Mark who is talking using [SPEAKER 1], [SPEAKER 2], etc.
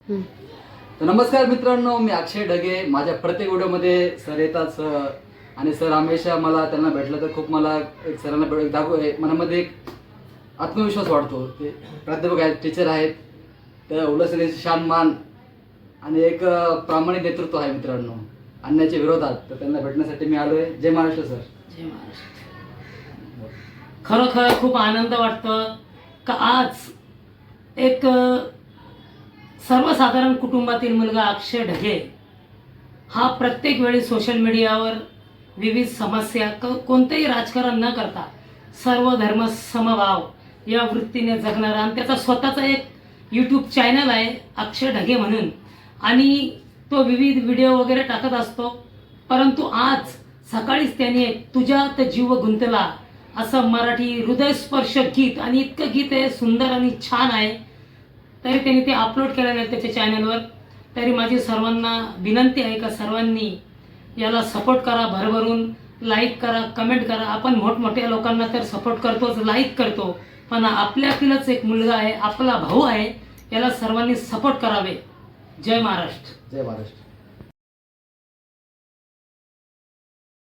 [SPEAKER 1] तर नमस्कार मित्रांनो, मी अक्षय ढगे. माझ्या प्रत्येक व्हिडिओमध्ये सर येतात आणि सर हमेशा मला त्यांना भेटलं तर खूप मला एक सरांना मनामध्ये एक आत्मविश्वास वाढतो. ते प्राध्यापक आहेत, टीचर आहेत, त्या उल्हासनेचे शान मान आणि एक प्रामाणिक नेतृत्व आहे मित्रांनो अन्याच्या विरोधात. तर त्यांना भेटण्यासाठी मी आलोय. जय महाराष्ट्र सर.
[SPEAKER 2] जय महाराष्ट्र. खरोखर खूप आनंद वाटतो का आज एक सर्वसाधारण कुटुंबातील मुलगा अक्षय ढगे हा प्रत्येक वेळी सोशल मीडियावर विविध समस्या कोणतेही राजकारण न करता सर्व धर्म समभाव या वृत्तीने जगणारा आणि त्याचा स्वतःचा एक यूट्यूब चॅनल आहे अक्षय ढगे म्हणून, आणि तो विविध व्हिडिओ वगैरे टाकत असतो. परंतु आज सकाळीच त्याने तुझ्यात जीव गुंतला असं मराठी हृदयस्पर्श गीत, आणि इतकं गीत आहे सुंदर आणि छान आहे, तरी त्यांनी ते अपलोड केलेलं आहे त्याच्या चॅनलवर. तरी माझी सर्वांना विनंती आहे का सर्वांनी याला सपोर्ट करा, भरभरून लाईक करा, कमेंट करा. आपण मोठमोठ्या लोकांना तर सपोर्ट करतोच, लाईक करतो, पण आपल्यातीलच एक मुलगा आहे, आपला भाऊ आहे, याला सर्वांनी सपोर्ट करावे. जय महाराष्ट्र.
[SPEAKER 1] जय महाराष्ट्र.